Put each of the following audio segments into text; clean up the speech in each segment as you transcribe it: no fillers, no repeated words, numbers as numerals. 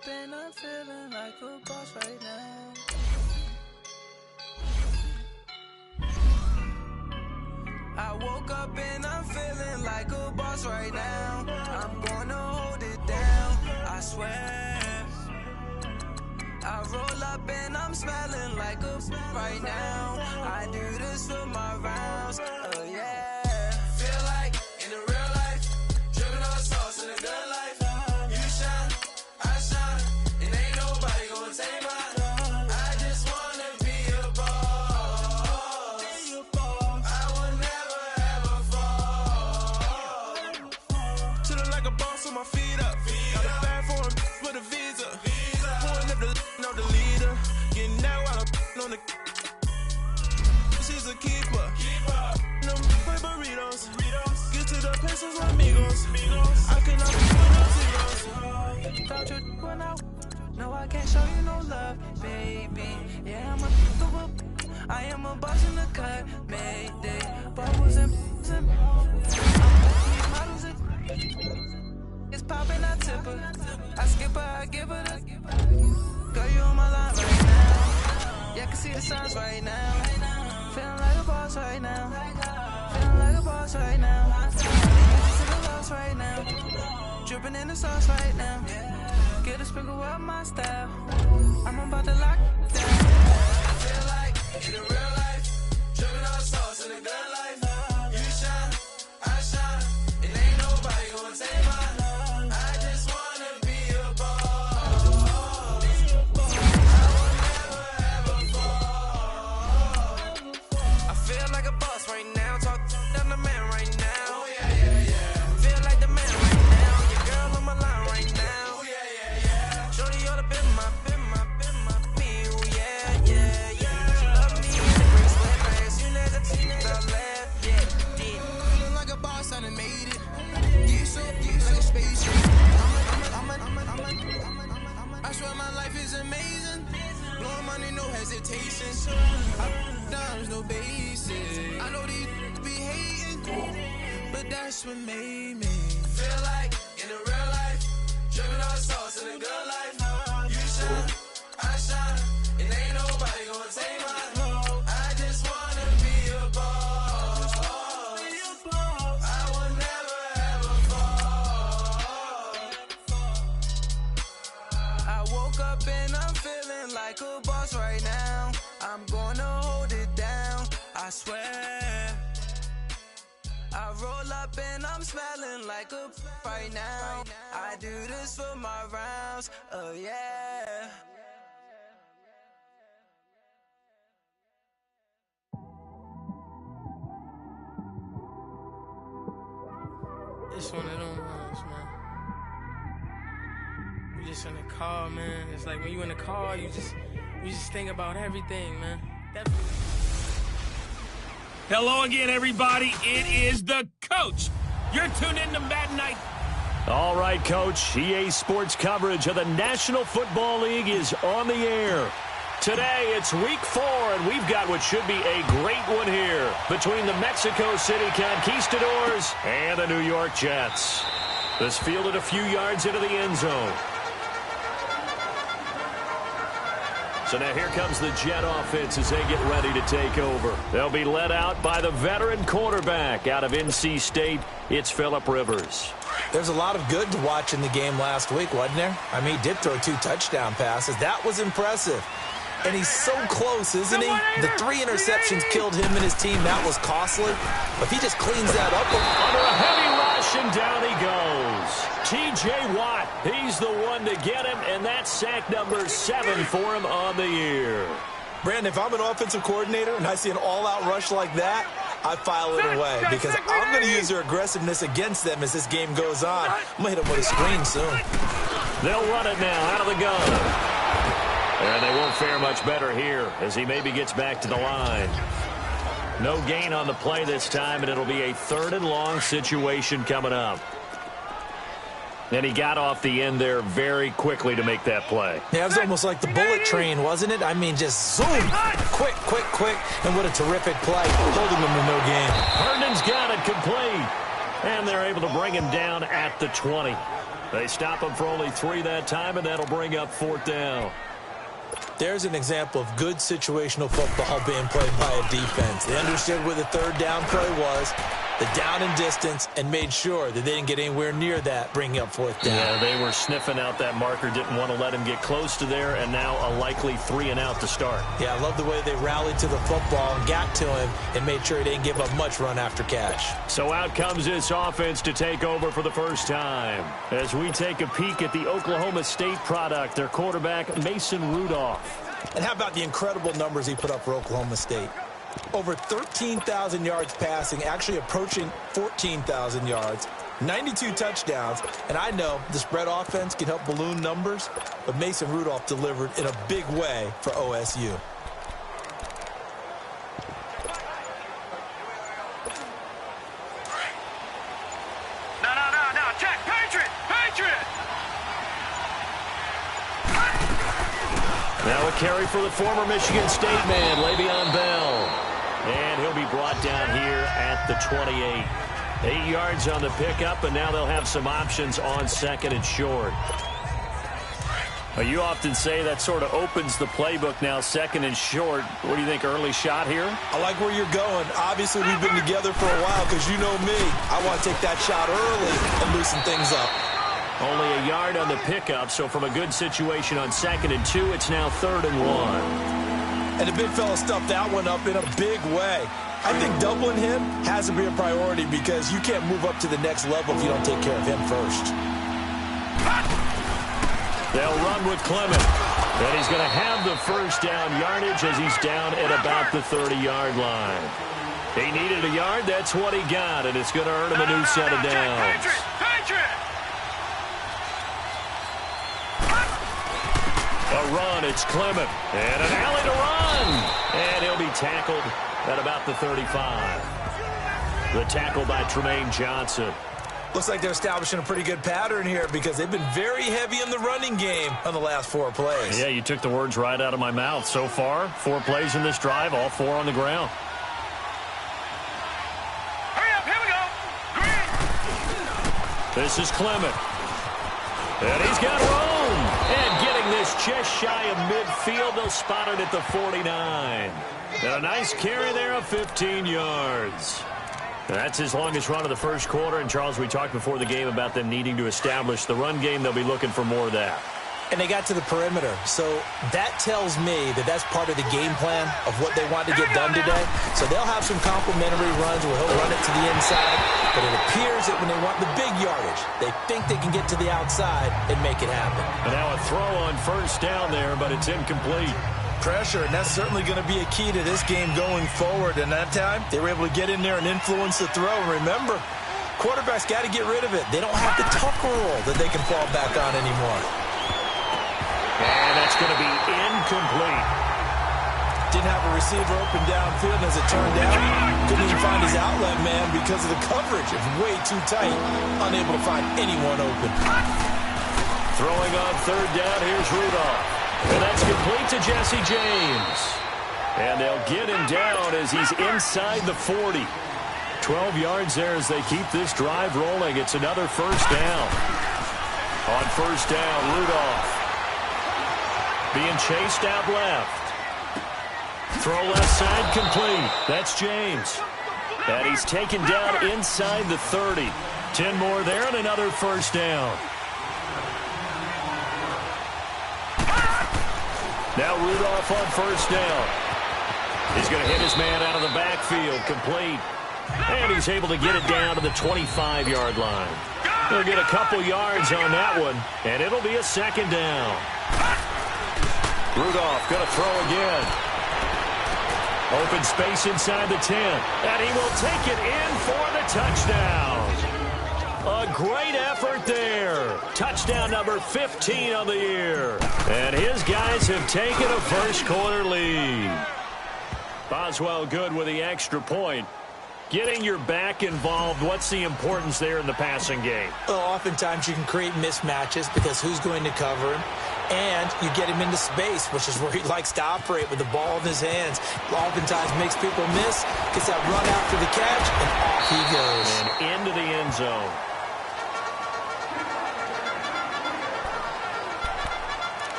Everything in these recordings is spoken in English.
up and I'm feeling like a boss right now. I woke up and I'm feeling like a boss right now. I'm gonna hold it down, I swear. I roll up and I'm smelling like a right now. I do this for my rounds, oh yeah. Feel like in the real life, dripping on sauce in the good life. You shine, I shine, and ain't nobody gonna take mine. I just wanna be a boss. I will never ever fall. Chillin' like a boss with my feet up. Got a bag for him with a visa. Pulling up the leader. Getting that while I'm on the. She's a keeper. No burritos. Get to the pesos, amigos. I cannot put no zeros. Thought you went out. No, I can't show you no love, baby. Yeah, I am a boss in the cut, Mayday. Bubbles and models. It's poppin', I tip her. I skip her, I give her the. Girl, you on my line right now. Yeah, I can see the signs right now. Feeling like a boss right now. Feeling like a boss right now. You just the loss right now. Dripping in the sauce right now. Get a sprinkle up my style. I'm about to lock down. I feel like in the real life, dripping on sauce in the good life. You shine, I shine, and ain't nobody gonna take mine. I just wanna be a boss. Feel like a boss right now, talk down the man right now. Oh, yeah. Feel like the man right now, your girl on my line right now. Oh, yeah. Shorty ought to been my, me, oh, yeah. She love me in the bracelet, man. Soon as I see that I left, feeling like a boss, I done made it. Get so deep like a spaceship. I swear my life is amazing. Blowing money, no hesitation. Dimes, no basic. I know these be hating, but that's what made me feel like in the real life, dripping on sauce in the good life. You shine, I shine, and ain't nobody gonna take mine. I just wanna be a boss. I will never ever fall. I woke up and I'm feeling like a boss right now. I'm gonna hold it down, I swear. I roll up and I'm smelling like a right now. I do this for my rounds, oh yeah. It's one of them ones, man. You just in the car, man. It's like when you in the car, you just think about everything, man. Definitely. Hello again, everybody. It is the Coach. You're tuned in to Madden Night. All right, Coach. EA Sports coverage of the National Football League is on the air. Today, it's Week 4, and we've got what should be a great one here between the Mexico City Conquistadors and the New York Jets. This fielded a few yards into the end zone. So now here comes the Jet offense as they get ready to take over. They'll be led out by the veteran quarterback out of NC State. It's Phillip Rivers. There's a lot of good to watch in the game last week, wasn't there? I mean, he did throw 2 touchdown passes. That was impressive. And he's so close, isn't he? The 3 interceptions killed him and his team. That was costly. If he just cleans that up. Under a heavy rush, and down he goes. T.J. Watt, he's the one to get him, and that's sack number 7 for him on the year. Brandon, if I'm an offensive coordinator and I see an all-out rush like that, I file it away because I'm going to use their aggressiveness against them as this game goes on. I'm going to hit them with a screen soon. They'll run it now out of the gun. And they won't fare much better here as he maybe gets back to the line. No gain on the play this time, and it'll be a 3rd and long situation coming up. And he got off the end there very quickly to make that play. Yeah, it was almost like the bullet train, wasn't it? I mean, just zoom, quick, and what a terrific play, holding them to no gain. Herndon's got it complete, and they're able to bring him down at the 20. They stop him for only 3 that time, and that'll bring up 4th down. There's an example of good situational football being played by a defense. They understood where the 3rd down play was, the down and distance, and made sure that they didn't get anywhere near that, bringing up 4th down. Yeah, they were sniffing out that marker, didn't want to let him get close to there, and now a likely 3 and out to start. Yeah, I love the way they rallied to the football and got to him and made sure he didn't give up much run after catch. So out comes this offense to take over for the first time. As we take a peek at the Oklahoma State product, their quarterback, Mason Rudolph. And how about the incredible numbers he put up for Oklahoma State? Over 13,000 yards passing, actually approaching 14,000 yards, 92 touchdowns. And I know the spread offense can help balloon numbers, but Mason Rudolph delivered in a big way for OSU. No, check, Patriot! Now a carry for the former Michigan State man, Le'Veon Bell. And he'll be brought down here at the 28. 8 yards on the pickup, and now they'll have some options on 2nd and short. You often say that sort of opens the playbook now, 2nd and short. What do you think, early shot here? I like where you're going. Obviously, we've been together for a while because you know me. I want to take that shot early and loosen things up. Only a yard on the pickup, so from a good situation on 2nd and 2, it's now 3rd and 1. And the big fella stuffed that one up in a big way. I think doubling him has to be a priority because you can't move up to the next level if you don't take care of him first. They'll run with Clement. And he's going to have the first down yardage as he's down at about the 30-yard line. He needed a yard. That's what he got, and it's going to earn him a new set of downs. A run, it's Clement. And an alley to run. And he'll be tackled at about the 35. The tackle by Tremaine Johnson. Looks like they're establishing a pretty good pattern here because they've been very heavy in the running game on the last 4 plays. Yeah, you took the words right out of my mouth. So far, 4 plays in this drive, all 4 on the ground. Hurry up, here we go. Green. This is Clement. And he's got room. And getting this just shy of midfield, they'll spot it at the 49. And a nice carry there of 15 yards. That's his longest run of the first quarter. And, Charles, we talked before the game about them needing to establish the run game. They'll be looking for more of that. And they got to the perimeter. So that tells me that that's part of the game plan of what they want to get done today. So they'll have some complimentary runs where he'll run it to the inside. But it appears that when they want the big yardage, they think they can get to the outside and make it happen. And now a throw on first down there, but it's incomplete. Pressure, and that's certainly going to be a key to this game going forward. And that time, they were able to get in there and influence the throw. And remember, quarterbacks got to get rid of it. They don't have the tucker roll that they can fall back on anymore. And that's going to be incomplete. Didn't have a receiver open downfield, and as it turned out, couldn't even find his outlet man because of the coverage. It was way too tight, unable to find anyone open. Throwing on third down, here's Rudolph. And that's complete to Jesse James. And they'll get him down as he's inside the 40. 12 yards there as they keep this drive rolling. It's another first down. On first down, Rudolph being chased out left. Throw left side complete. That's James. And he's taken down inside the 30. 10 more there and another first down. Now Rudolph on first down. He's going to hit his man out of the backfield, complete. And he's able to get it down to the 25-yard line. He'll get a couple yards on that one, and it'll be a second down. Rudolph going to throw again. Open space inside the 10. And he will take it in for the touchdown. A great effort there. Touchdown number 15 of the year. And his guys have taken a first quarter lead. Boswell good with the extra point. Getting your back involved, what's the importance there in the passing game? Well, oftentimes you can create mismatches because who's going to cover him? And you get him into space, which is where he likes to operate with the ball in his hands. Oftentimes makes people miss, gets that run after the catch, and off he goes. And into the end zone.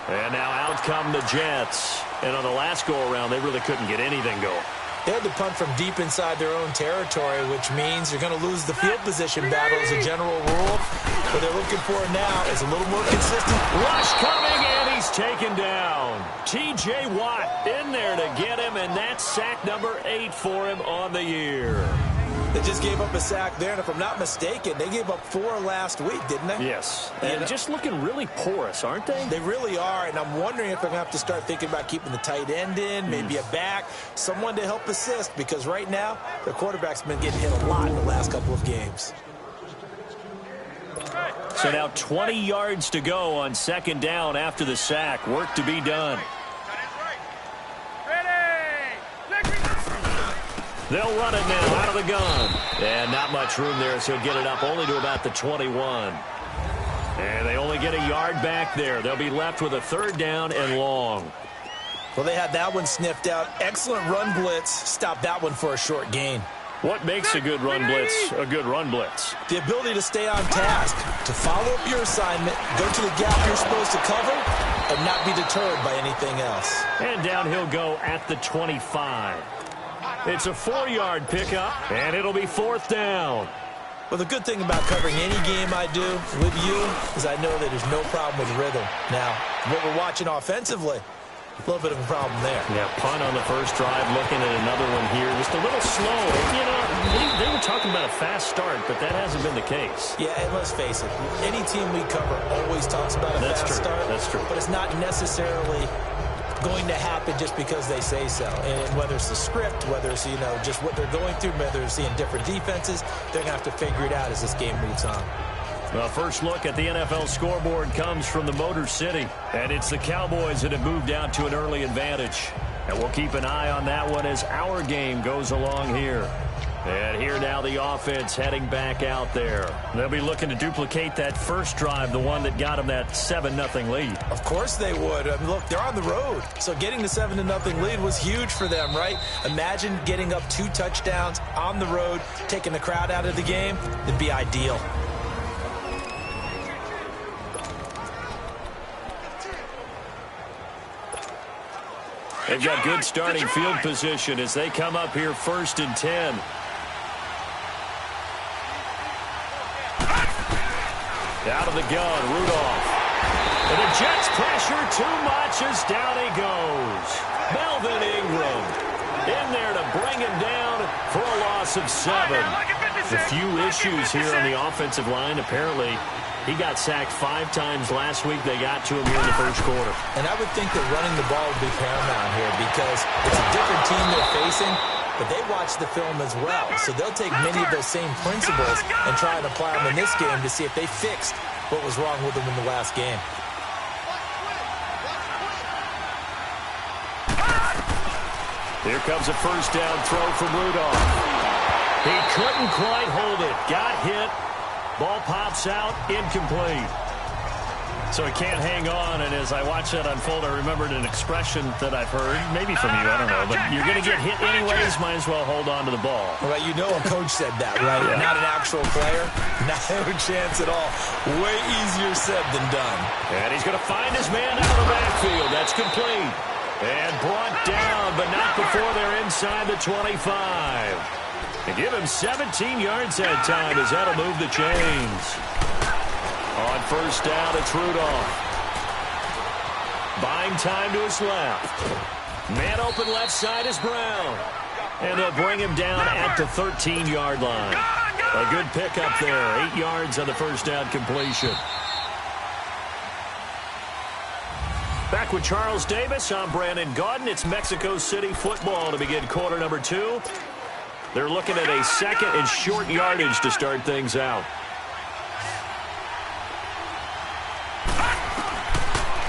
And now out come the Jets. And on the last go-around, they really couldn't get anything going. They had to punt from deep inside their own territory, which means you're going to lose the field position battle as a general rule. What they're looking for now is a little more consistent. Rush coming, and he's taken down. T.J. Watt in there to get him, and that's sack number 8 for him on the year. They just gave up a sack there, and if I'm not mistaken, they gave up 4 last week, didn't they? Yes, and just looking really porous, aren't they? They really are, and I'm wondering if they're going to have to start thinking about keeping the tight end in, maybe a back, someone to help assist, because right now, their quarterback's been getting hit a lot in the last couple of games. So now 20 yards to go on second down after the sack. Work to be done. They'll run it now out of the gun. And not much room there, so get it up only to about the 21. And they only get a yard back there. They'll be left with a 3rd down and long. Well, they had that one sniffed out. Excellent run blitz. Stopped that one for a short gain. What makes a good run blitz a good run blitz? The ability to stay on task, to follow up your assignment, go to the gap you're supposed to cover, and not be deterred by anything else. And down he'll go at the 25. It's a 4-yard pickup, and it'll be 4th down. Well, the good thing about covering any game I do with you is I know that there's no problem with rhythm. Now, what we're watching offensively, a little bit of a problem there. Yeah, punt on the first drive, looking at another one here. Just a little slow. You know, they were talking about a fast start, but that hasn't been the case. Yeah, and let's face it, any team we cover always talks about a fast start. That's true. But it's not necessarily going to happen just because they say so. And whether it's the script, whether it's, you know, just what they're going through, whether they're seeing different defenses, they're going to have to figure it out as this game moves on. The first look at the NFL scoreboard comes from the Motor City, and it's the Cowboys that have moved out to an early advantage. And we'll keep an eye on that one as our game goes along here. And here now the offense heading back out there. They'll be looking to duplicate that first drive, the one that got them that 7-0 lead. Of course they would. I mean, look, they're on the road. So getting the 7-0 lead was huge for them, right? Imagine getting up 2 touchdowns on the road, taking the crowd out of the game. It'd be ideal. They've got good starting field position as they come up here 1st and 10. Out of the gun, Rudolph. And the Jets pressure too much as down he goes. Melvin Ingram in there to bring him down for a loss of 7. A few issues here on the offensive line. Apparently, he got sacked 5 times last week. They got to him here in the first quarter. And I would think that running the ball would be paramount here because it's a different team they're facing, but they watch the film as well. So they'll take many of those same principles and try and apply them in this game to see if they fixed what was wrong with them in the last game. Here comes a first down throw from Rudolph. He couldn't quite hold it. Got hit. Ball pops out, incomplete. So he can't hang on, and as I watch that unfold, I remembered an expression that I've heard, maybe from you, I don't know, but you're going to get hit anyways, might as well hold on to the ball. Well, you know a coach said that, right? Yeah. Not an actual player. Not a chance at all. Way easier said than done. And he's going to find his man out of the backfield. That's complete. And brought down, but not before they're inside the 25. And give him 17 yards that time as that'll move the chains. On first down, it's Rudolph. Buying time to his left. Man open left side is Brown. And they'll bring him down at the 13-yard line. A good pickup there. 8 yards on the first down completion. Back with Charles Davis, I'm Brandon Gaudin. It's Mexico City football to begin quarter number 2. They're looking at a 2nd and short yardage to start things out.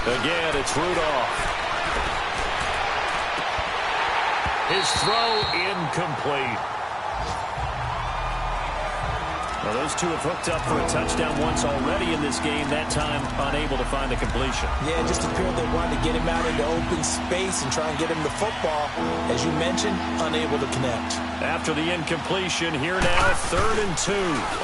Again, it's Rudolph. His throw incomplete. Well, those two have hooked up for a touchdown once already in this game, that time unable to find a completion. Yeah, it just appeared they wanted to get him out into open space and try and get him the football. As you mentioned, unable to connect. After the incompletion, here now, 3rd and 2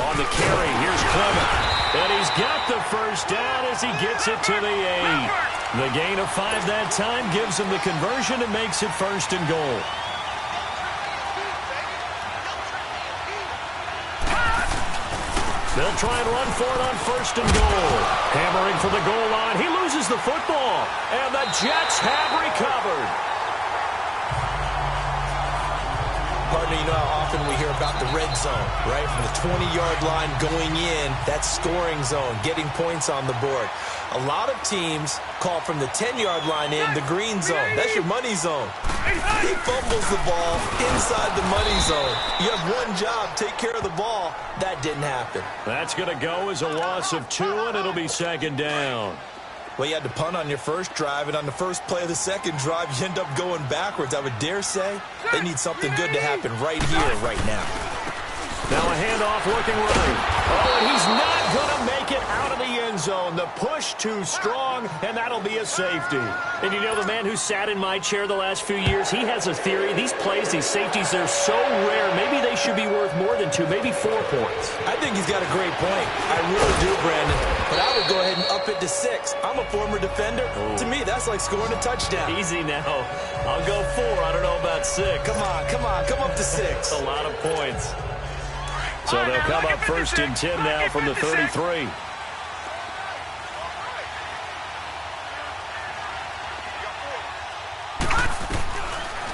on the carry. Here's Clement. And he's got the first down as he gets it to the 8. The gain of 5 that time gives him the conversion and makes it 1st and goal. They'll try and run for it on 1st and goal. Hammering for the goal line. He loses the football. And the Jets have recovered. Partner, you know how often we hear about the red zone, right? From the 20-yard line going in, that scoring zone, getting points on the board. A lot of teams call from the 10-yard line in the green zone. That's your money zone. He fumbles the ball inside the money zone. You have one job, take care of the ball. That didn't happen. That's going to go as a loss of 2, and it'll be 2nd down. Well, you had to punt on your first drive, and on the first play of the second drive, you end up going backwards. I would dare say they need something good to happen right here, right now. Now a handoff looking right. Oh, and he's not going to make it out of the end zone. The push too strong, and that'll be a safety. And you know, the man who sat in my chair the last few years, he has a theory. These plays, these safeties, they're so rare. Maybe they should be worth more than 2, maybe 4 points. I think he's got a great point. I really do, Brandon. But I would go ahead and up it to 6. I'm a former defender. Ooh. To me, that's like scoring a touchdown. Easy now. I'll go 4. I don't know about 6. Come on. Come up to 6. That's a lot of points. So they'll come up 1st and 10 now from the 33.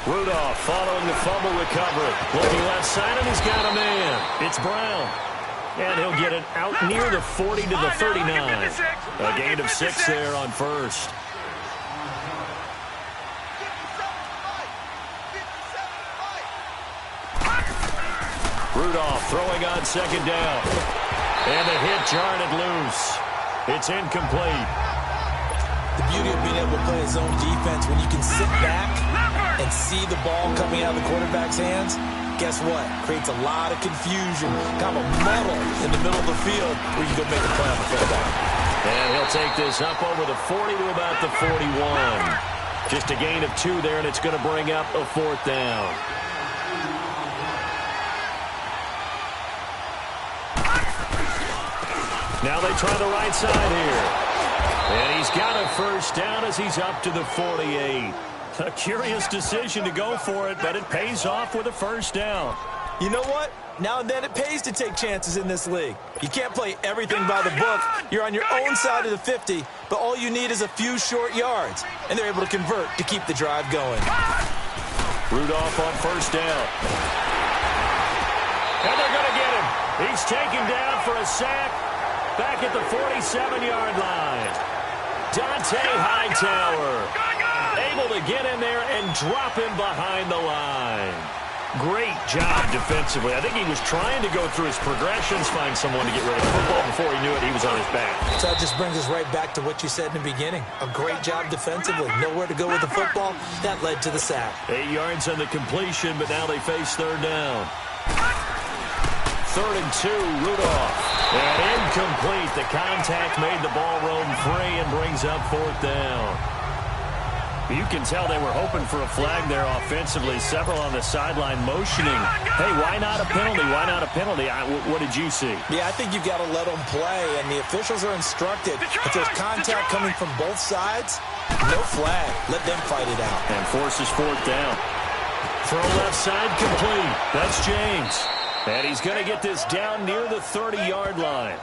Rudolph following the fumble recovery. Looking left side, and he's got a man. It's Brown. And he'll get it out near the 40 to the 39. A gain of 6 there on 1st. Rudolph throwing on 2nd down. And the hit jarred it loose. It's incomplete. The beauty of being able to play a zone defense when you can sit back and see the ball coming out of the quarterback's hands, guess what? Creates a lot of confusion, kind of a muddle in the middle of the field where you go make a play on the fullback. And he'll take this up over the 40 to about the 41. Just a gain of 2 there, and it's going to bring up a 4th down. Now they try the right side here. And he's got a first down as he's up to the 48. A curious decision to go for it, but it pays off with a first down. You know what? Now and then it pays to take chances in this league. You can't play everything by the book. You're on your own side of the 50, but all you need is a few short yards. And they're able to convert to keep the drive going. Rudolph on first down. And they're going to get him. He's taken down for a sack back at the 47-yard line. Dante Hightower able to get in there and drop him behind the line. Great job defensively. I think he was trying to go through his progressions, find someone to get rid of the football. Before he knew it, he was on his back. So that just brings us right back to what you said in the beginning. A great job defensively. Nowhere to go with the football. That led to the sack. 8 yards on the completion, but now they face 3rd down. 3rd and 2, Rudolph. And incomplete. The contact made the ball roam free and brings up 4th down. You can tell they were hoping for a flag there offensively. Several on the sideline motioning. Hey, why not a penalty? Why not a penalty? What did you see? Yeah, I think you've got to let them play, and the officials are instructed. If there's contact coming from both sides, no flag. Let them fight it out. And forces 4th down. Throw left side complete. That's James. And he's going to get this down near the 30-yard line.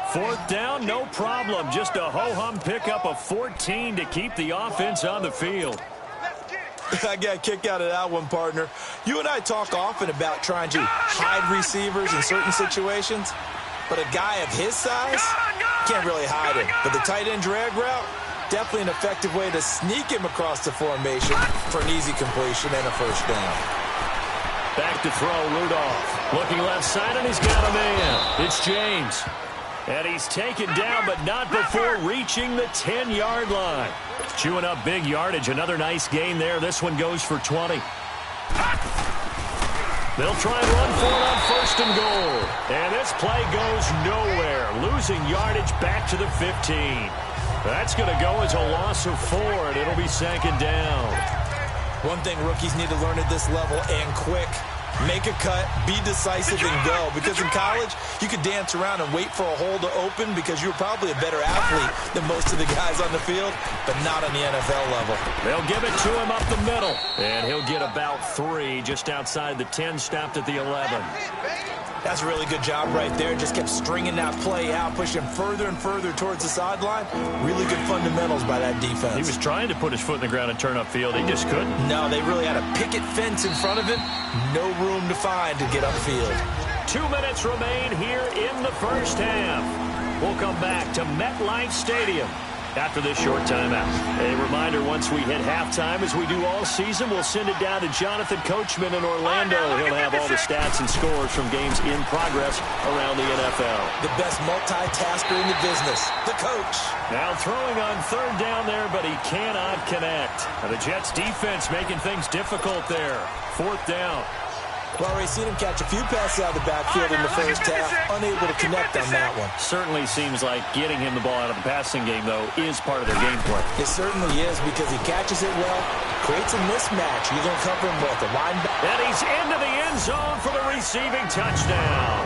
4th down, no problem. Just a ho-hum pickup of 14 to keep the offense on the field. I got a kick out of that one, partner. You and I talk often about trying to hide receivers in certain situations, but a guy of his size can't really hide him. But the tight end drag route, definitely an effective way to sneak him across the formation for an easy completion and a first down. Back to throw, Rudolph. Looking left side, and he's got a man. It's James. And he's taken down, but not before reaching the 10-yard line. Chewing up big yardage. Another nice gain there. This one goes for 20. They'll try and run for it on 1st and goal. And this play goes nowhere. Losing yardage back to the 15. That's going to go as a loss of 4, and it'll be 2nd down. One thing rookies need to learn at this level and quick, Make a cut, be decisive, and go. Because in college, you could dance around and wait for a hole to open because you're probably a better athlete than most of the guys on the field, but not on the NFL level. They'll give it to him up the middle, and he'll get about 3 just outside the 10, stopped at the 11. That's a really good job right there. Just kept stringing that play out, pushing further and further towards the sideline. Really good fundamentals by that defense. He was trying to put his foot in the ground and turn upfield. He just couldn't. No, they really had a picket fence in front of him. No room to find to get upfield. 2 minutes remain here in the first half. We'll come back to MetLife Stadium after this short timeout. A reminder, once we hit halftime, as we do all season, we'll send it down to Jonathan Coachman in Orlando. He'll have all the stats and scores from games in progress around the NFL. The best multitasker in the business, the coach. Now throwing on third down there, but he cannot connect. Now the Jets defense making things difficult there. Fourth down. Well, we've seen him catch a few passes out of the backfield in the first half, unable to connect on that one. Certainly seems like getting him the ball out of the passing game, though, is part of their game plan. It certainly is, because he catches it well, creates a mismatch. You're going to cover him with a linebacker. And he's into the end zone for the receiving touchdown.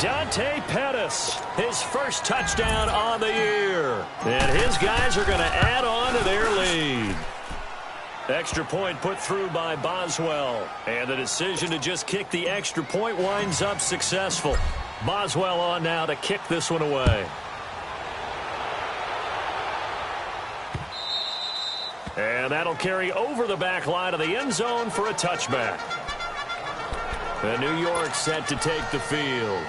Dante Pettis, his first touchdown on the year. And his guys are going to add on to their lead. Extra point put through by Boswell. And the decision to just kick the extra point winds up successful. Boswell on now to kick this one away. And that'll carry over the back line of the end zone for a touchback. And New York set to take the field.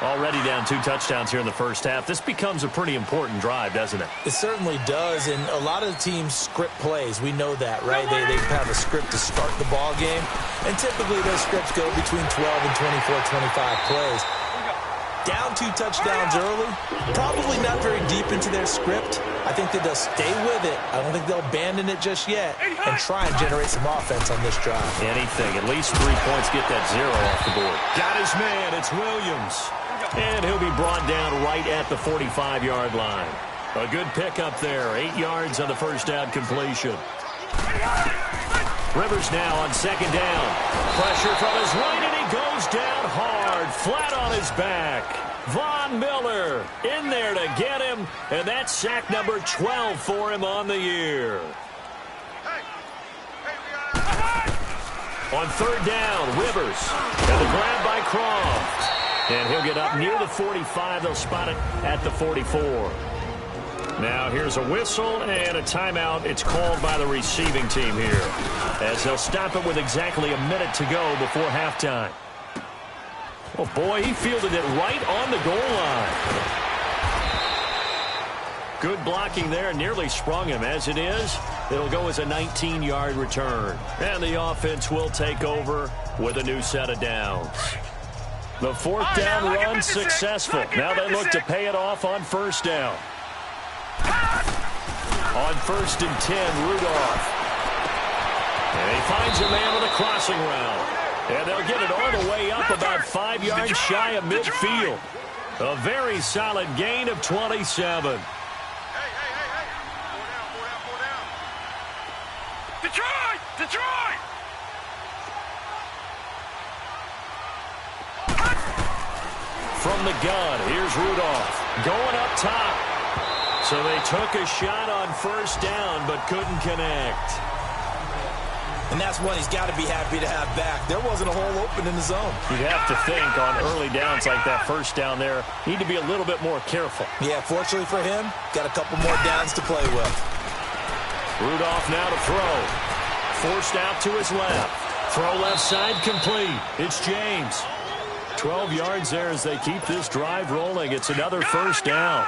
Already down 2 touchdowns here in the first half. This becomes a pretty important drive, doesn't it? It certainly does, and a lot of the teams script plays. We know that, right? They have a script to start the ball game, and typically those scripts go between 12 and 24, 25 plays. Down 2 touchdowns early, probably not very deep into their script. I think that they'll stay with it. I don't think they'll abandon it just yet and try and generate some offense on this drive. Anything, at least 3 points, get that 0 off the board. Got his man, it's Williams. And he'll be brought down right at the 45-yard line. A good pickup there, 8 yards on the first down completion. Rivers now on second down. Pressure from his right, and he goes down hard, flat on his back. Von Miller in there to get him, and that's sack number 12 for him on the year. On third down, Rivers, and the grab by Croft. And he'll get up near the 45. They'll spot it at the 44. Now here's a whistle and a timeout. It's called by the receiving team here, as they'll stop it with exactly a minute to go before halftime. Oh, boy, he fielded it right on the goal line. Good blocking there, nearly sprung him. As it is, it'll go as a 19-yard return. And the offense will take over with a new set of downs. The fourth down run successful. Now they look to pay it off on first down. On 1st and 10, Rudolph. And he finds a man with a crossing route. And they'll get it all the way up about 5 yards shy of midfield. A very solid gain of 27. Detroit! Detroit! From the gun, here's Rudolph going up top. So they took a shot on first down but couldn't connect. And that's one he's got to be happy to have back. There wasn't a hole open in the zone. You'd have to think on early downs like that first down there, need to be a little bit more careful. Yeah, fortunately for him, got a couple more downs to play with. Rudolph now to throw. Forced out to his left. Throw left side complete. It's James. 12 yards there as they keep this drive rolling. It's another first down.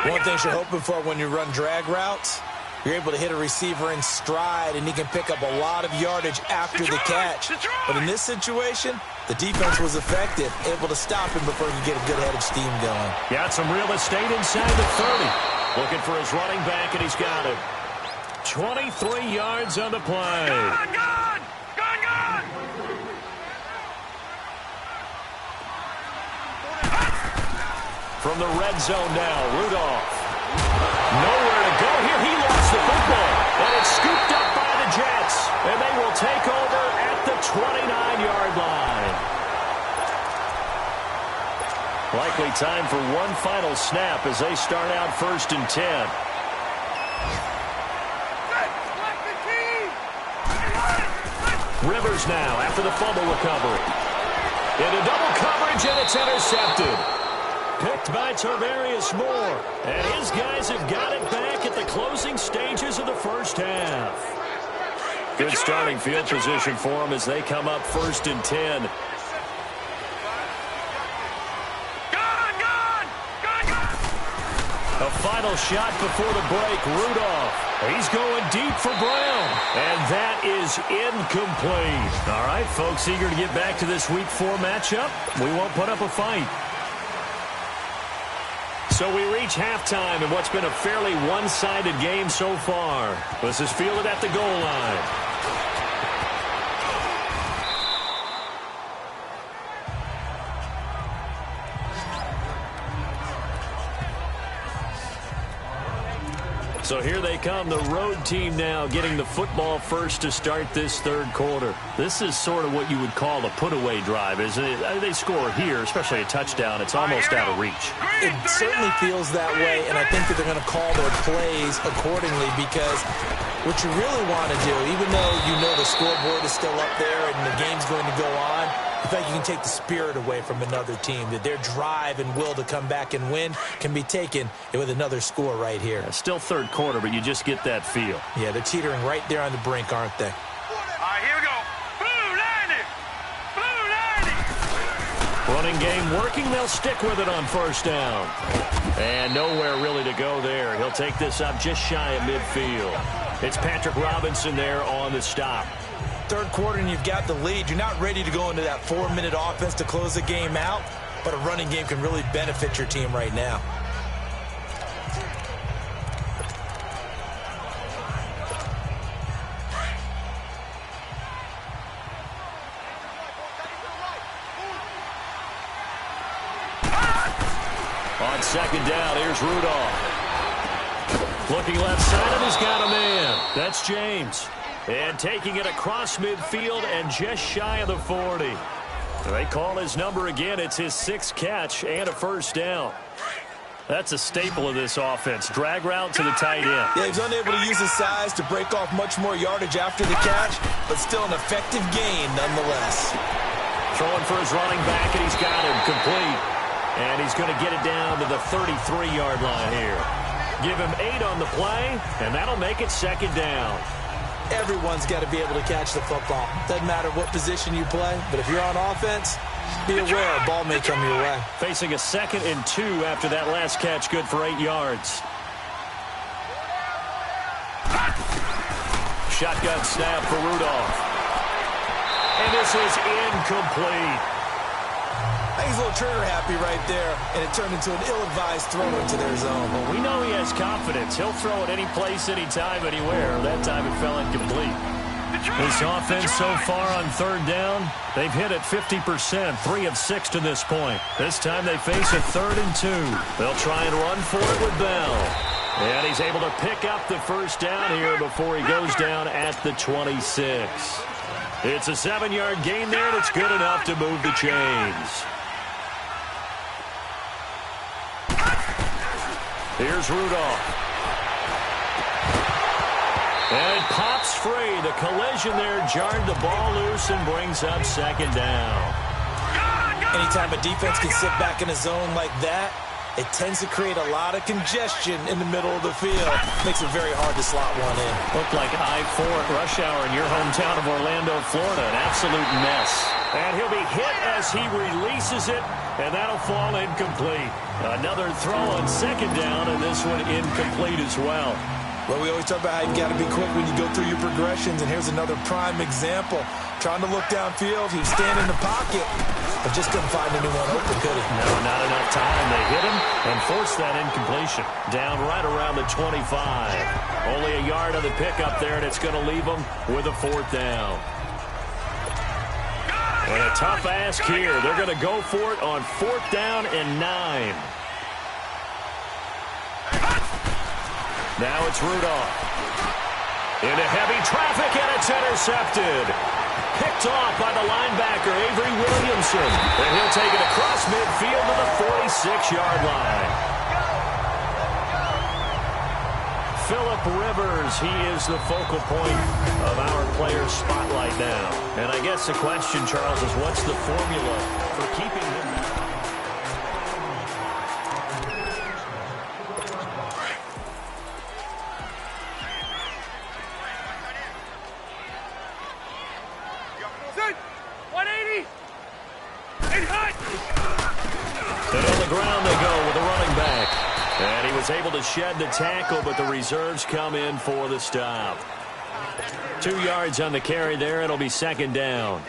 One thing you're hoping for when you run drag routes, you're able to hit a receiver in stride, and he can pick up a lot of yardage after the catch. But in this situation, the defense was effective, able to stop him before he could get a good head of steam going. Got some real estate inside the 30. Looking for his running back, and he's got it. 23 yards on the play. Gone! From the red zone now, Rudolph. Nowhere to go here. He lost the football. And it's scooped up by the Jets. And they will take over at the 29-yard line. likely time for one final snap as they start out 1st and 10. Rivers now after the fumble recovery. Into double coverage, and it's intercepted. Picked by Tarvarius Moore. And his guys have got it back at the closing stages of the first half. Good starting field position for them as they come up 1st and 10. A final shot before the break. Rudolph. He's going deep for Brown. And that is incomplete. All right, folks, eager to get back to this Week 4 matchup. We won't put up a fight. So we reach halftime in what's been a fairly one-sided game so far. This is fielded at the goal line. So here they come, the road team now getting the football first to start this third quarter. This is sort of what you would call a put-away drive, isn't it? They score here, especially a touchdown. It's almost out of reach. It certainly feels that way, and I think that they're going to call their plays accordingly because what you really want to do, even though you know the scoreboard is still up there and the game's going to go on, I think you can take the spirit away from another team, that their drive and will to come back and win can be taken with another score right here. It's still third quarter, but you just get that feel. Yeah, they're teetering right there on the brink, aren't they? All right, here we go. Blue 90. Running game working. They'll stick with it on 1st down. And nowhere really to go there. He'll take this up just shy of midfield. It's Patrick Robinson there on the stop. Third quarter and you've got the lead. You're not ready to go into that 4-minute offense to close the game out, but a running game can really benefit your team right now. On 2nd down, here's Rudolph. Looking left side, and he's got a man. That's James. And taking it across midfield and just shy of the 40. They call his number again. It's his 6th catch and a 1st down. That's a staple of this offense. Drag route to the tight end. Yeah, he's unable to use his size to break off much more yardage after the catch, but still an effective gain nonetheless. Throwing for his running back, and he's got him complete. And he's going to get it down to the 33-yard line here. Give him 8 on the play, and that'll make it 2nd down. Everyone's got to be able to catch the football. Doesn't matter what position you play, but if you're on offense, be aware a ball may come your way. Facing a 2nd and 2 after that last catch, good for 8 yards. Shotgun snap for Rudolph. And this is incomplete. I think he's a little trigger happy right there, and it turned into an ill-advised throw into their zone. Well, we know he has confidence. He'll throw it any place, anytime, anywhere. That time it fell incomplete. This offense so far on 3rd down, they've hit at 50%, 3 of 6 to this point. This time they face a 3rd and 2. They'll try and run for it with Bell. And he's able to pick up the 1st down here before he goes down at the 26. It's a 7-yard gain there, and it's good enough to move the chains. Here's Rudolph. And it pops free. The collision there jarred the ball loose and brings up 2nd down. Anytime a defense can sit back in a zone like that, it tends to create a lot of congestion in the middle of the field. Makes it very hard to slot one in. Looked like I-4 at rush hour in your hometown of Orlando, Florida. An absolute mess. And he'll be hit as he releases it, and that'll fall incomplete. Another throw on 2nd down, and this one incomplete as well. Well, we always talk about how you've got to be quick when you go through your progressions, and here's another prime example. Trying to look downfield, he was standing in the pocket, but just couldn't find anyone open, could he? No, not enough time. They hit him and forced that incompletion. Down right around the 25. Only a yard of the pickup there, and it's going to leave them with a 4th down. And a tough ask here. They're going to go for it on 4th down and 9. Now it's Rudolph. Into heavy traffic, and it's intercepted. Picked off by the linebacker, Avery Williamson. And he'll take it across midfield to the 46-yard line. Phillip Rivers, he is the focal point of our players' spotlight now. And I guess the question, Charles, is what's the formula for keeping him? And on the ground they go with a running back. And he was able to shed the tackle, but the reserves come in for the stop. 2 yards on the carry there. It'll be second down.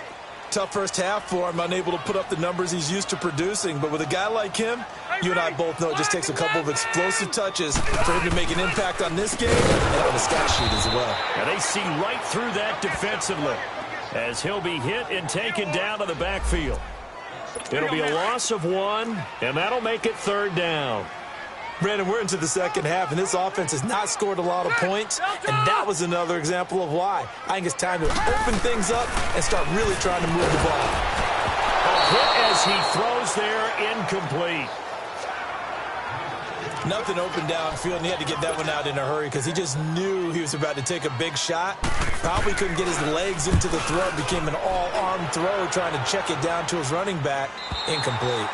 Tough first half for him, unable to put up the numbers he's used to producing. But with a guy like him, you and I both know it just takes a couple of explosive touches for him to make an impact on this game and on the stat sheet as well. Now they see right through that defensively as he'll be hit and taken down to the backfield. It'll be a loss of 1, and that'll make it third down. Brandon, we're into the second half, and this offense has not scored a lot of points, and that was another example of why. I think it's time to open things up and start really trying to move the ball. A hit as he throws there, incomplete. Nothing open downfield, and he had to get that one out in a hurry because he just knew he was about to take a big shot. Probably couldn't get his legs into the throw. It became an all-arm throw trying to check it down to his running back. Incomplete.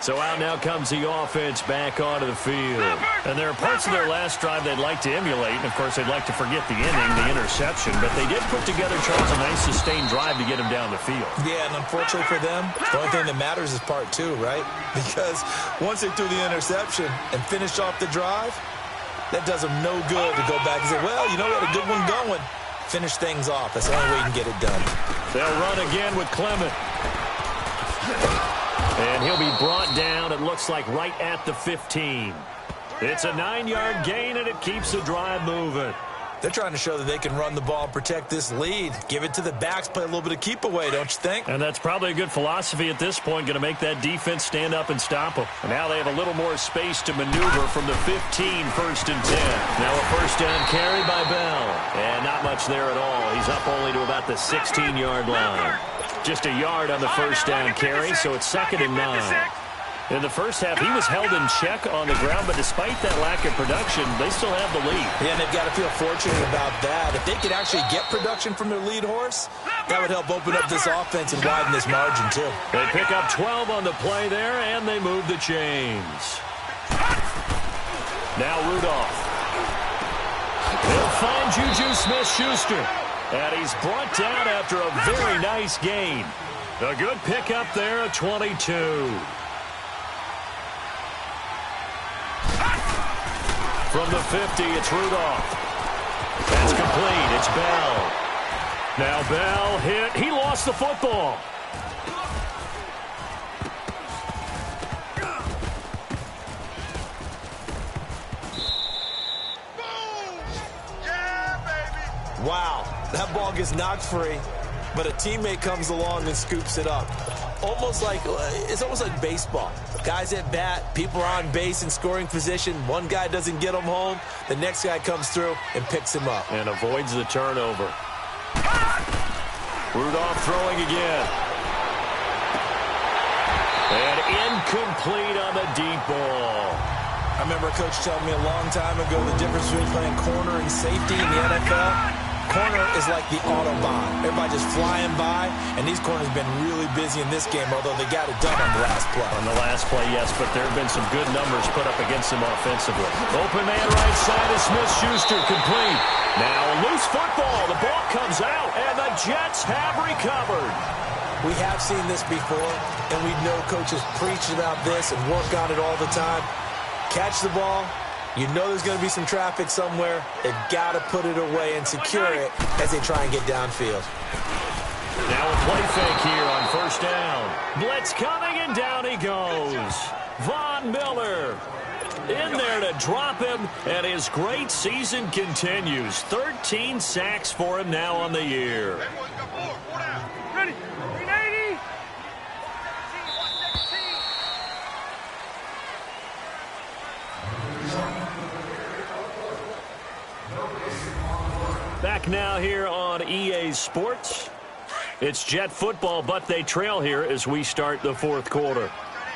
So out now comes the offense back onto the field. And there are parts of their last drive they'd like to emulate. And, of course, they'd like to forget the inning, the interception. But they did put together, Charles, a nice sustained drive to get him down the field. Yeah, and unfortunately for them, the only thing that matters is part 2, right? Because once they threw the interception and finished off the drive, that does them no good to go back and say, well, you know, we had a good one going. Finish things off. That's the only way you can get it done. They'll run again with Clement. And he'll be brought down, it looks like, right at the 15. It's a 9-yard gain, and it keeps the drive moving. They're trying to show that they can run the ball and protect this lead. Give it to the backs, play a little bit of keep away, don't you think? And that's probably a good philosophy at this point, going to make that defense stand up and stop them. And now they have a little more space to maneuver from the 15, 1st and 10. Now a first down carry by Bell. And not much there at all. He's up only to about the 16-yard line. Just a yard on the first down carry, so it's 2nd and 9. In the first half, he was held in check on the ground, but despite that lack of production, they still have the lead. Yeah, and they've got to feel fortunate about that. If they could actually get production from their lead horse, that would help open up this offense and widen this margin, too. They pick up 12 on the play there, and they move the chains. Now Rudolph. They'll find Juju Smith-Schuster. And he's brought down after a very nice gain. A good pickup there at 22. From the 50, it's Rudolph. That's complete. It's Bell. Now Bell hit. He lost the football. Wow, that ball gets knocked free, but a teammate comes along and scoops it up. It's almost like baseball. Guys at bat, people are on base in scoring position. One guy doesn't get him home. The next guy comes through and picks him up. And avoids the turnover. Rudolph throwing again. And incomplete on the deep ball. I remember a coach telling me a long time ago the difference between playing corner and safety in the NFL. Corner is like the Autobahn. Everybody just flying by, and these corners have been really busy in this game, although they got it done on the last play. On the last play, yes, but there have been some good numbers put up against them offensively. Open man right side is Smith-Schuster, complete. Now a loose football. The ball comes out, and the Jets have recovered. We have seen this before, and we know coaches preach about this and work on it all the time. Catch the ball. You know there's going to be some traffic somewhere. They've got to put it away and secure it as they try and get downfield. Now a play fake here on first down. Blitz coming, and down he goes. Von Miller in there to drop him, and his great season continues. 13 sacks for him now on the year. Ready? 380. back now here on EA Sports. It's Jet football, but they trail here as we start the fourth quarter.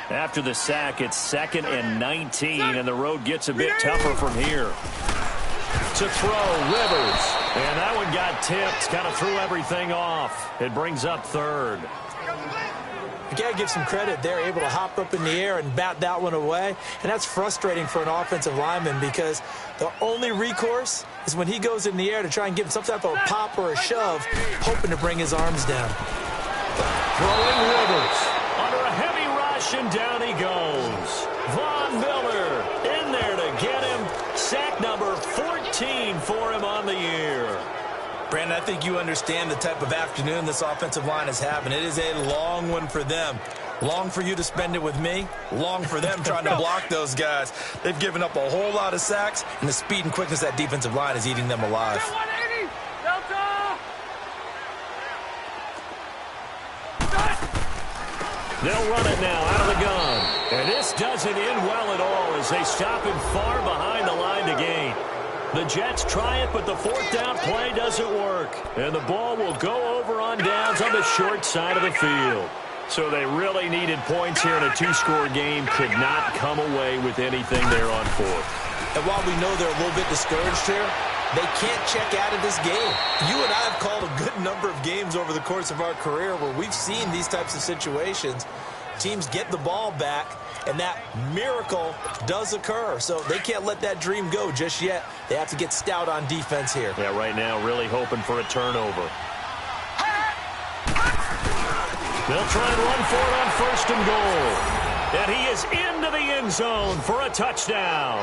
After the sack, it's 2nd and 19, and the road gets a bit tougher from here. To throw, Rivers. And that one got tipped, kind of threw everything off. It brings up 3rd. You got to give some credit. They're able to hop up in the air and bat that one away. And that's frustrating for an offensive lineman because the only recourse is when he goes in the air to try and give him some type of a pop or a shove, hoping to bring his arms down. Throwing Rivers. Under a heavy rush, and down he goes. Von Miller in there to get him. Sack number 14 for him on the year. Brandon, I think you understand the type of afternoon this offensive line is having. It is a long one for them. Long for you to spend it with me. Long for them trying to block those guys. They've given up a whole lot of sacks, and the speed and quickness of that defensive line is eating them alive. They'll run it now out of the gun. And this doesn't end well at all as they stop him far behind the line to gain. The Jets try it, but the 4th down play doesn't work. And the ball will go over on downs on the short side of the field. So they really needed points here in a 2-score game. Could not come away with anything there on 4th. And while we know they're a little bit discouraged here, they can't check out of this game. You and I have called a good number of games over the course of our career where we've seen these types of situations. Teams get the ball back, and that miracle does occur. So they can't let that dream go just yet. They have to get stout on defense here. Yeah, right now really hoping for a turnover. They'll try and run for it on 1st and goal. And he is into the end zone for a touchdown.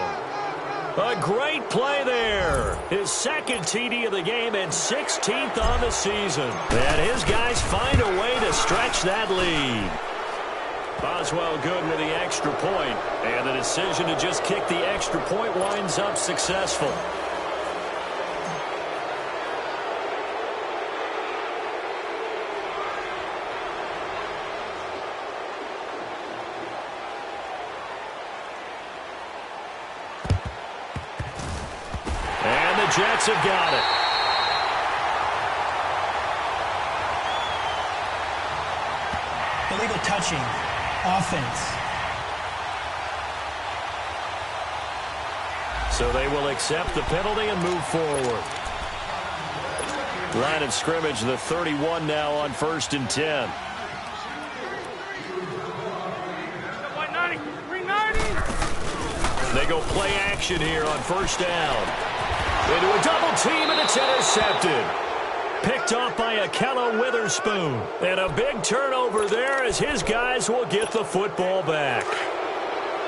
A great play there. His 2nd TD of the game and 16th on the season. And his guys find a way to stretch that lead. Boswell good with the extra point, and the decision to just kick the extra point winds up successful. And the Jets have got it. Illegal touching. Offense. So they will accept the penalty and move forward. Line of scrimmage, the 31 now on 1st and 10. They go play action here on 1st down. Into a double team, and it's intercepted. Picked off by Akello Witherspoon. And a big turnover there as his guys will get the football back.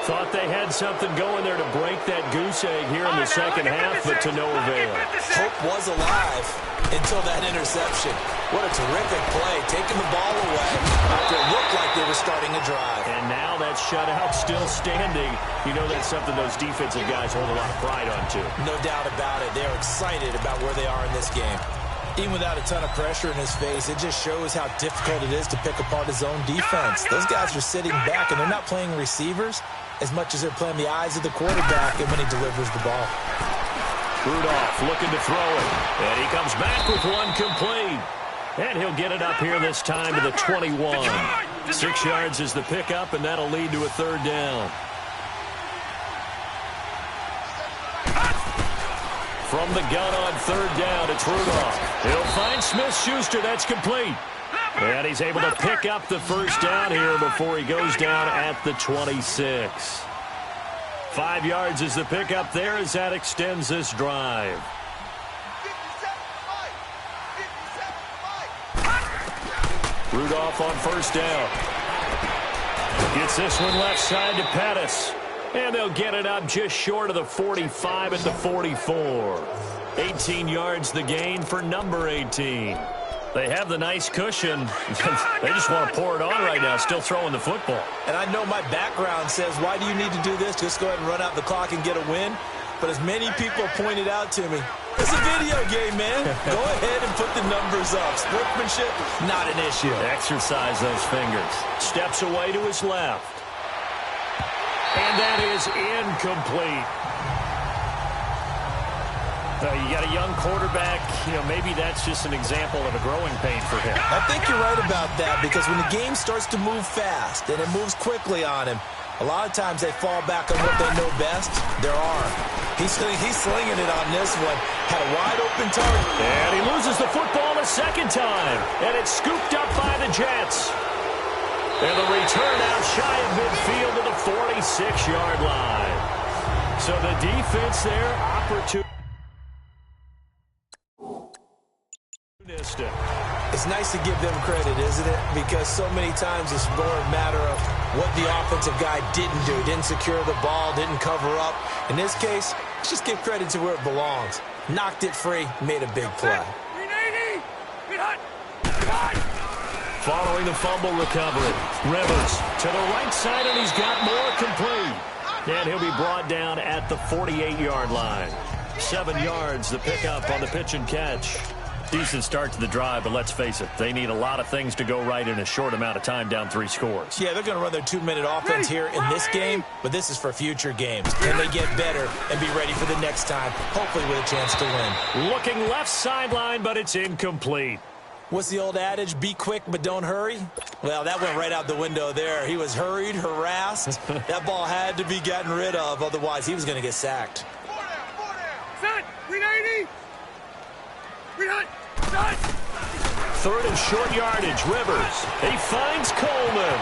Thought they had something going there to break that goose egg here in the second half, but to no avail. Hope was alive until that interception. What a terrific play, taking the ball away after it looked like they were starting a drive. And now that shutout still standing. You know that's something those defensive guys hold a lot of pride on, too. No doubt about it. They're excited about where they are in this game. Even without a ton of pressure in his face, it just shows how difficult it is to pick apart his own defense. Those guys are sitting back, and they're not playing receivers as much as they're playing the eyes of the quarterback and when he delivers the ball. Rudolph looking to throw it. And he comes back with one complete. And he'll get it up here this time to the 21. 6 yards is the pickup, and that'll lead to a 3rd down. From the gun on 3rd down, it's Rudolph. He'll find Smith-Schuster. That's complete. And he's able to pick up the 1st down here before he goes down at the 26. 5 yards is the pickup there as that extends this drive. Rudolph on 1st down. Gets this one left side to Pettis. And they'll get it up just short of the 45 at the 44. 18 yards the gain for number 18. They have the nice cushion. They just want to pour it on right now, still throwing the football. And I know my background says, why do you need to do this? Just go ahead and run out the clock and get a win. But as many people pointed out to me, it's a video game, man. Go ahead and put the numbers up. Sportsmanship, not an issue. Exercise those fingers. Steps away to his left. And that is incomplete. You got a young quarterback. Maybe that's just an example of a growing pain for him. I think you're right about that, because when the game starts to move fast and it moves quickly on him, a lot of times they fall back on what they know best, their arm. He's slinging it on this one. Had a wide open target. And he loses the football a second time. And it's scooped up by the Jets. And the return out shy of midfield to the 46-yard line. So the defense there, opportunity. It's nice to give them credit, isn't it? Because so many times it's more a matter of what the offensive guy didn't do. Didn't secure the ball, didn't cover up. In this case, let's just give credit to where it belongs. Knocked it free, made a big play. Following the fumble recovery, Rivers to the right side, and he's got more complete. And he'll be brought down at the 48-yard line. 7 yards, the pickup on the pitch and catch. Decent start to the drive, but let's face it, they need a lot of things to go right in a short amount of time, down 3 scores. Yeah, they're going to run their 2-minute offense here in this game, but this is for future games. Can they get better and be ready for the next time, hopefully with a chance to win? Looking left sideline, but it's incomplete. What's the old adage, be quick but don't hurry? Well, that went right out the window there. He was hurried, harassed. That ball had to be gotten rid of, otherwise he was going to get sacked. Set! 390! Third and short yardage, Rivers. He finds Coleman.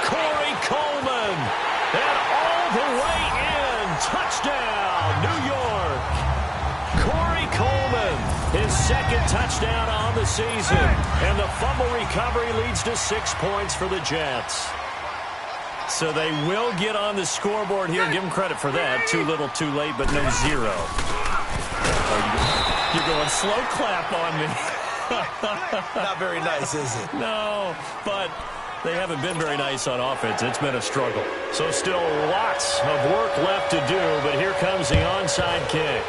Corey Coleman. And all the way in. Touchdown, New York. Corey Coleman, his second touchdown on the season. And the fumble recovery leads to 6 points for the Jets. So they will get on the scoreboard here. Give them credit for that. Too little, too late, but no 0. You're going slow clap on me. Not very nice, is it? No, but they haven't been very nice on offense. It's been a struggle. So still lots of work left to do, but here comes the onside kick.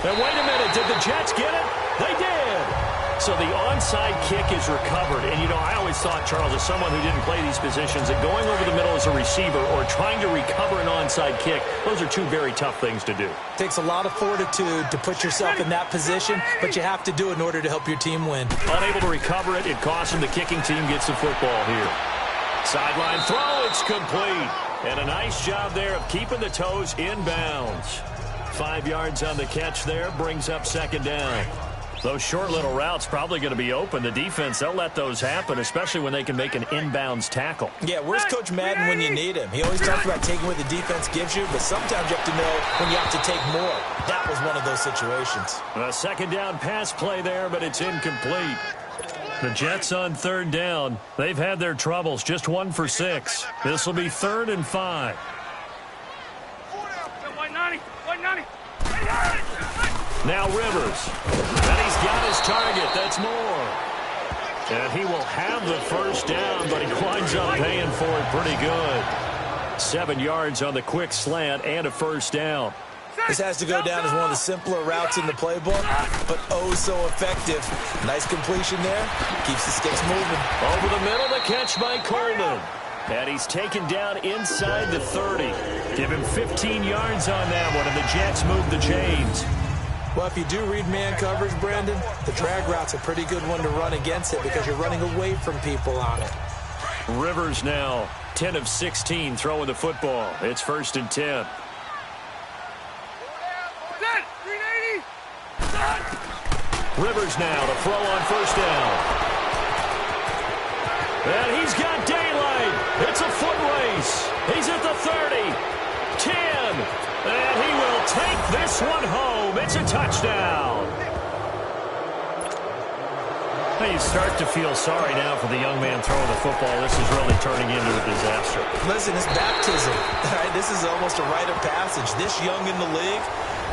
And wait a minute, did the Jets get it? They did. So the onside kick is recovered. And, I always thought, Charles, as someone who didn't play these positions, that going over the middle as a receiver or trying to recover an onside kick, those are 2 very tough things to do. Takes a lot of fortitude to put yourself in that position, but you have to do it in order to help your team win. Unable to recover it, it costs him. The kicking team gets the football here. Sideline throw, it's complete. And a nice job there of keeping the toes in bounds. 5 yards on the catch there, brings up second down. Those short little routes probably going to be open. The defense, they'll let those happen, especially when they can make an inbounds tackle. Yeah, where's Coach Madden when you need him? He always talks about taking what the defense gives you, but sometimes you have to know when you have to take more. That was one of those situations. A second down pass play there, but it's incomplete. The Jets on third down. They've had their troubles, just 1 for 6. This will be 3rd and 5. Now Rivers. And he's got his target. That's Moore. And he will have the first down, but he winds up paying for it pretty good. 7 yards on the quick slant and a first down. This has to go down as one of the simpler routes in the playbook, but oh so effective. Nice completion there. Keeps the sticks moving. Over the middle, the catch by Coleman. And he's taken down inside the 30. Give him 15 yards on that one, and the Jets move the chains. Well, if you do read man coverage, Brandon, the drag route's a pretty good one to run against it because you're running away from people on it. Rivers now 10 of 16 throwing the football. It's 1st and 10. Rivers now to throw on first down. And he's got daylight. It's a foot race. He's at the 30, 10. And he will take this one home. It's a touchdown. Well, you start to feel sorry now for the young man throwing the football. This is really turning into a disaster. Listen, it's baptism. Right? This is almost a rite of passage. This young in the league,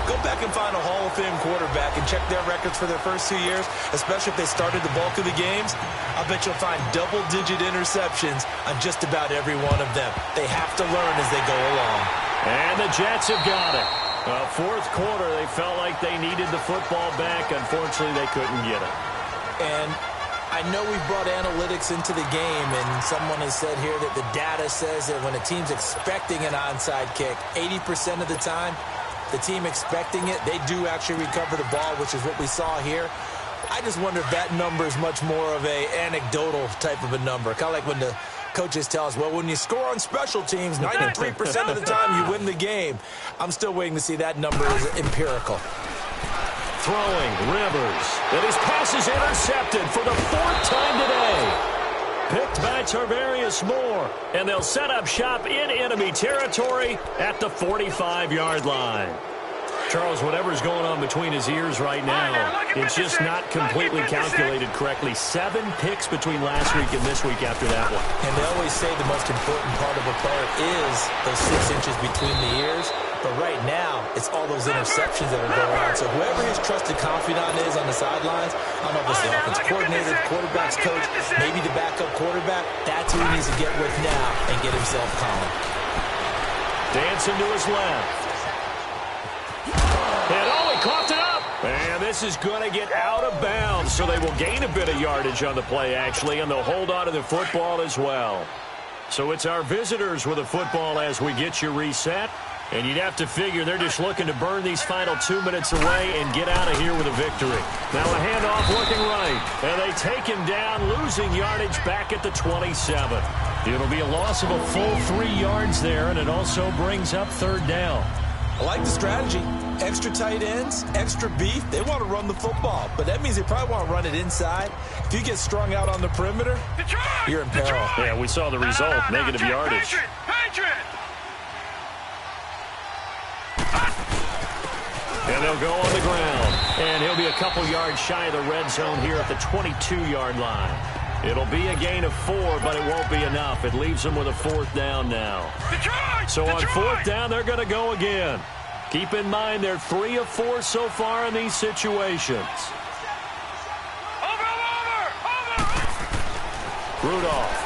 go back and find a Hall of Fame quarterback and check their records for their first 2 years, especially if they started the bulk of the games. I bet you'll find double-digit interceptions on just about every one of them. They have to learn as they go along. And the Jets have got it. Fourth quarter, they felt like they needed the football back. Unfortunately, they couldn't get it. And I know we've brought analytics into the game, and someone has said here that the data says that when a team's expecting an onside kick, 80% of the time, the team expecting it, they do actually recover the ball, which is what we saw here. I just wonder if that number is much more of a anecdotal type of a number. Kind of like when the coaches tell us, well, when you score on special teams, 93% of the time you win the game. I'm still waiting to see that number is empirical. Throwing, Rivers. And his pass is intercepted for the 4th time today. Picked by Tarvarius Moore. And they'll set up shop in enemy territory at the 45-yard line. Charles, whatever's going on between his ears right now, it's just not completely calculated correctly. 7 picks between last week and this week after that one. And they always say the most important part of a player is those 6 inches between the ears. But right now, it's all those interceptions that are going on. So whoever his trusted confidant is on the sidelines, I don't know if it's the offense coordinator, the quarterback's coach, maybe the backup quarterback, that's who he needs to get with now and get himself calm. Dancing to his left. And he coughed it up. And this is going to get out of bounds, so they will gain a bit of yardage on the play, actually, and they'll hold on to the football as well. So it's our visitors with the football as we get you reset. And you'd have to figure they're just looking to burn these final 2 minutes away and get out of here with a victory. Now a handoff looking right. And they take him down, losing yardage back at the 27. It'll be a loss of a full 3 yards there, and it also brings up 3rd down. I like the strategy. Extra tight ends, extra beef. They want to run the football, but that means they probably want to run it inside. If you get strung out on the perimeter, you're in peril. Yeah, we saw the result, negative yardage. And they'll go on the ground. And he'll be a couple yards shy of the red zone here at the 22-yard line. It'll be a gain of 4, but it won't be enough. It leaves them with a 4th down now. So on 4th down, they're going to go again. Keep in mind, they're 3 of 4 so far in these situations. Rudolph.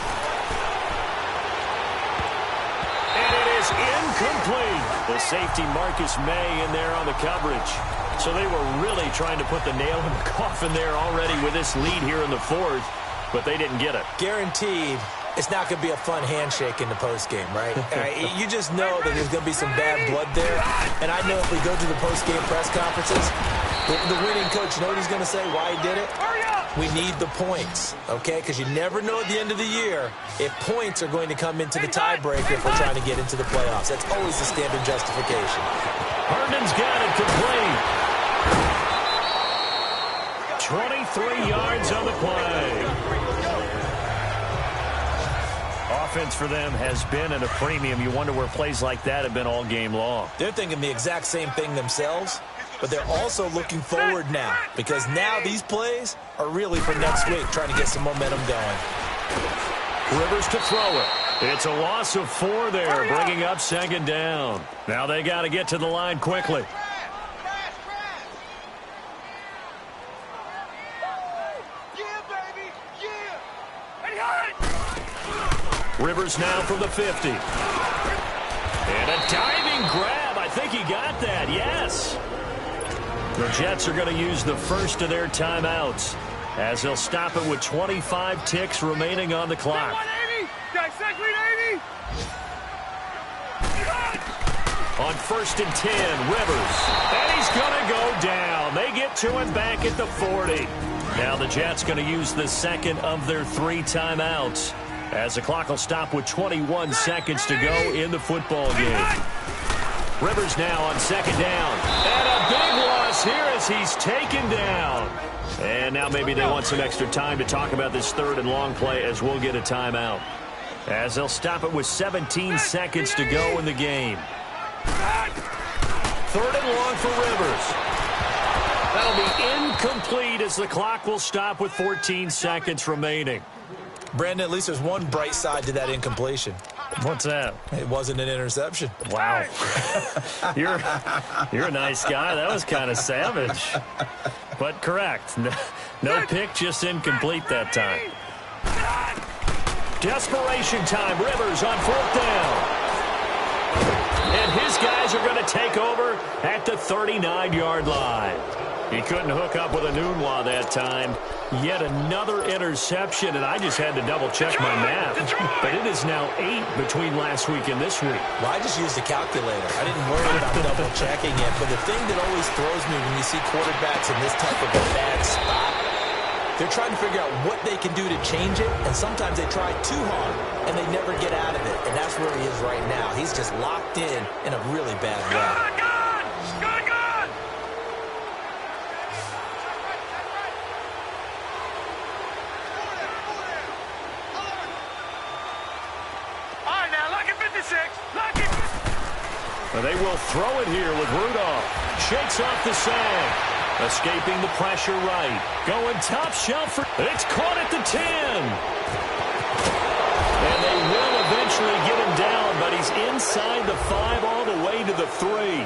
And it is incomplete. The safety Marcus May in there on the coverage. So they were really trying to put the nail in the coffin there already with this lead here in the 4th, but they didn't get it. Guaranteed. It's not going to be a fun handshake in the postgame, right? You just know that there's going to be some bad blood there. And I know if we go to the postgame press conferences, the winning coach, you know what he's going to say, why he did it? We need the points, okay? Because you never know at the end of the year if points are going to come into the tiebreaker if we're trying to get into the playoffs. That's always the standard justification. Herndon's got it complete. 23 yards on the play. Offense for them has been at a premium. You wonder where plays like that have been all game long. They're thinking the exact same thing themselves, but they're also looking forward now because now these plays are really for next week, trying to get some momentum going. Rivers to throw it. It's a loss of 4 there, bringing up 2nd down. Now they got to get to the line quickly. Rivers now from the 50. And a diving grab. I think he got that, yes. The Jets are going to use the first of their timeouts as they'll stop it with 25 ticks remaining on the clock. On 1st and 10, Rivers. And he's going to go down. They get to him back at the 40. Now the Jets going to use the second of their 3 timeouts, as the clock will stop with 21 seconds to go in the football game. Rivers now on 2nd down. And a big loss here as he's taken down. And now maybe they want some extra time to talk about this 3rd and long play as we'll get a timeout. As they'll stop it with 17 seconds to go in the game. 3rd and long for Rivers. That'll be incomplete as the clock will stop with 14 seconds remaining. Brandon, at least there's one bright side to that incompletion. What's that? It wasn't an interception. Wow. You're a nice guy. That was kind of savage. But correct. No pick, just incomplete that time. Desperation time. Rivers on 4th down. And his guys are going to take over at the 39-yard line. He couldn't hook up with a Nunwa that time. Yet another interception, and I just had to double-check my math. But it is now 8 between last week and this week. Well, I just used a calculator. I didn't worry about double-checking it. But the thing that always throws me when you see quarterbacks in this type of a bad spot, they're trying to figure out what they can do to change it, and sometimes they try too hard, and they never get out of it. And that's where he is right now. He's just locked in a really bad way. They will throw it here with Rudolph. Shakes off the sag. Escaping the pressure right. Going top shelf. It's caught at the 10. And they will eventually get him down, but he's inside the 5 all the way to the 3.